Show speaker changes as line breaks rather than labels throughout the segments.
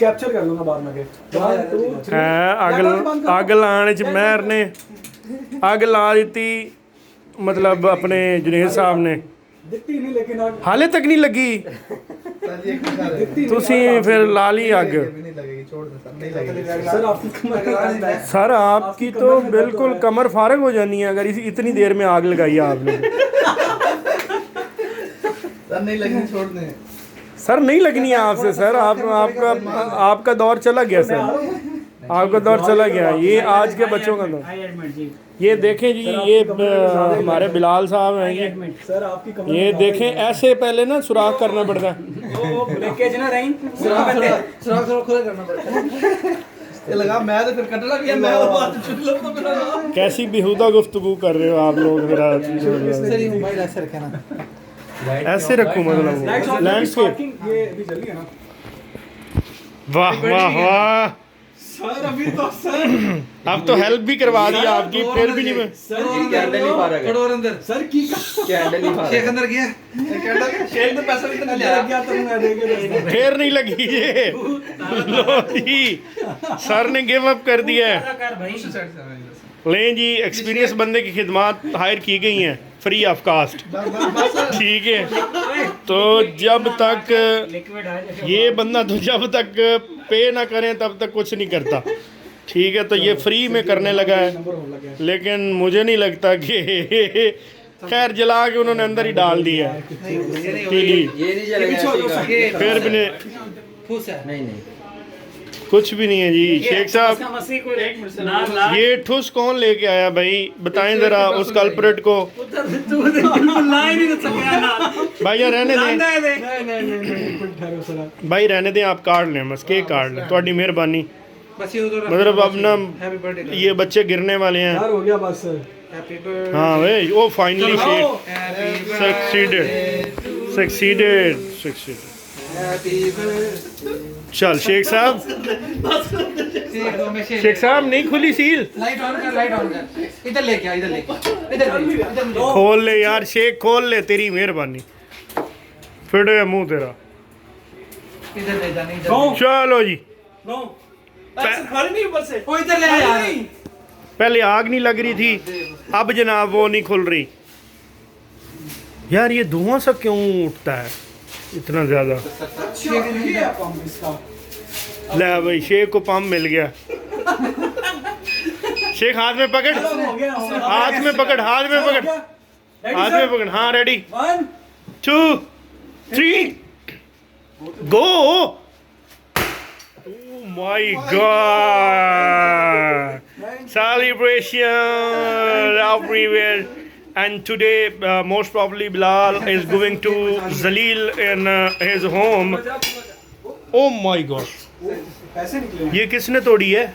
capture कर लूंगा बाद में के 1 2 3
ਅੱਗ ਲਾਉਣ ਚ ਮਹਿਰ ਨੇ ਅੱਗ ਲਾ ਦਿੱਤੀ ਮਤਲਬ ਆਪਣੇ ਜੁਨੇਦ ਸਾਹਿਬ ਨੇ
दिखती नहीं लेकिन आग
ਹਾਲੇ ਤੱਕ ਨਹੀਂ ਲੱਗੀ ਤੁਸੀਂ ਫਿਰ ਲਾ ਲਈ ਅੱਗ
सर आपकी कमर
सर आपकी तो बिल्कुल कमर फारग हो जानी है अगर इतनी देर में आग लगाई है आपने
नहीं लगनी छोड़ने
सर नहीं लगनी है आपसे सर आपका दौर चला गया सर आपका दौर चला गया ये आज के बच्चों का दौर ये देखें जी ये हमारे बिलाल साहब हैं ये
सर आपकी कमर
ये देखें ऐसे पहले ना सुराख करना पड़ता है
वो ब्रेकेज ना रही
सुराख खुला करना पड़ता है ये लगा मैं तो फिर कटना भी है मैं वो बात छुट लो तो मेरा
कैसी बेहुदा गुफ्तगू कर रहे हो आप लोग मेरा
सर ये मोबाइल ऐसे रखे ना
ऐसे रखूं मतलब लैंडस्केप
ये अभी जल गया ना
वाह वाह वाह
सर अभी तो सर
अब तो हेल्प भी करवा दी आपकी फिर भी नहीं
सर कैंडल नहीं पा रहा
करोड़ अंदर सर की
कैंडल नहीं पा रहा शेख अंदर गया कैंडल शेख ने पैसा भी तो ले
गया तो मैं देखे
फिर नहीं लगी ये लो जी सर ने गिव अप कर दिया है लें जी एक्सपीरियंस बंदे की खिदमत हायर की गई हैं फ्री ऑफ कास्ट ठीक है तो जब तक ये बंदा तो जब तक पे ना करें तब तक कुछ नहीं करता ठीक है तो ये फ्री में करने लगा है लेकिन मुझे नहीं लगता कि खैर जला के उन्होंने अंदर ही डाल दिया है
ये नहीं जलेगा
फिर भी
नहीं
कुछ भी नहीं है जी शेख साहब ये ठुस कौन लेके आया भाई बताएं जरा उस कल्प्रेट को भाई रहने दें भाई रहने दें आप काट लें बस केक काट लें थोड़ी मेहरबानी मतलब अब ना ये बच्चे गिरने वाले हैं
हो गया बस
हाँ भाई वो फाइनली शेख सक्सीडेड चल शेख साहब नहीं खुली सील
लाइट ऑन कर इधर लेके आ इधर
खोल ले यार शेख खोल ले तेरी मेहरबानी फिर मुंह तेरा
इधर ले जाने
चलो जी
इधर ले यार
पहले आग नहीं लग रही थी अब जनाब वो नहीं खुल रही यार ये धुआं सा क्यों उठता है इतना ज्यादा ले भाई शेख को पंप मिल गया शेख हाथ में पकड़ हाथ में पकड़ हाथ में पकड़ हाथ में पकड़ हाँ ready 1 2 3 go my God celebration everywhere and today most probably Bilal is going to Zalil in his home oh my god
पैसे निकले
ये किसने तोड़ी है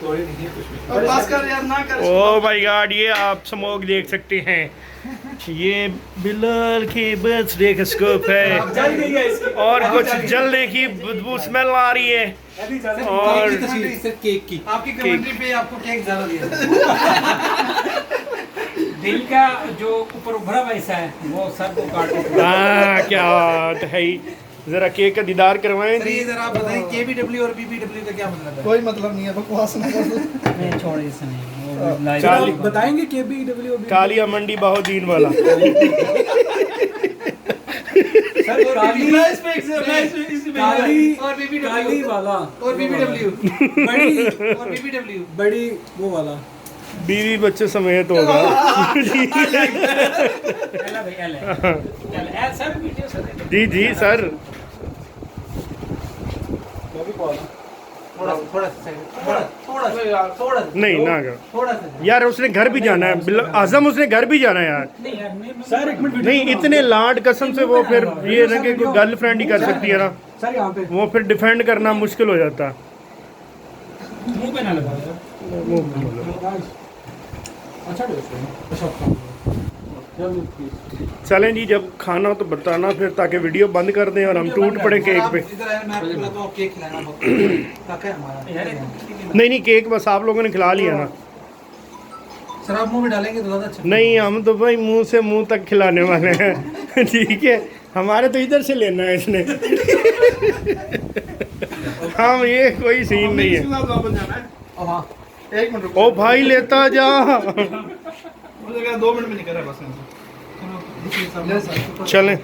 बस कर यार ना कर
ओ माय गॉड ये आप स्मोक देख सकते हैं ये बिलाल के बर्थडे का स्कूप है
जल गई है इसकी
और कुछ जलने की बदबू स्मेल आ रही है और
केक की आपकी कमेंट्री पे आपको केक ज्यादा दिया
दिल का जो ऊपर उभरा हुआ हिस्सा है वो सर को काट
क्या बात है जरा केक का दीदार करवाएं
सर ये जरा आप बताएं केबीडब्ल्यू और बीबीडब्ल्यू का क्या मतलब है कोई मतलब नहीं है बकवास ना कर
नहीं छोड़ इसे नहीं
काली
बताएंगे केबीडब्ल्यू
कालिया मंडी बाहुदीन वाला
सर काली
और बीबीडब्ल्यू
काली वाला
और बीबीडब्ल्यू
बड़ी
और बीबीडब्ल्यू
बड़ी वो वाला
बीवी बच्चे समेत होगा जी जी सर नहीं ना कर यार उसने घर भी जाना है आजम उसने घर भी जाना है यार
सर एक मिनट
नहीं इतने लाड कसम से वो फिर ये ना कि कोई गर्लफ्रेंड ही कर सकती है ना
सर यहाँ पे
वो फिर डिफेंड करना मुश्किल हो जाता
मुंह पे ना लगा
अच्छा
चलें जी जब खाना तो बताना फिर ताकि वीडियो बंद कर दें और हम टूट पड़े केक पे नहीं केक बस आप लोगों ने खिला लिया ना
सर आप मुंह में डालेंगे तो ज़्यादा अच्छा
नहीं हम तो भाई मुंह से मुंह तक खिलाने वाले हैं ठीक है हमारे तो इधर से लेना है इसने हम ये कोई सीन नहीं है
हाँ 1 मिनट रुको
ओ भाई लेता जा
मुझे 2 मिनट में नहीं कर रहा बस
चलें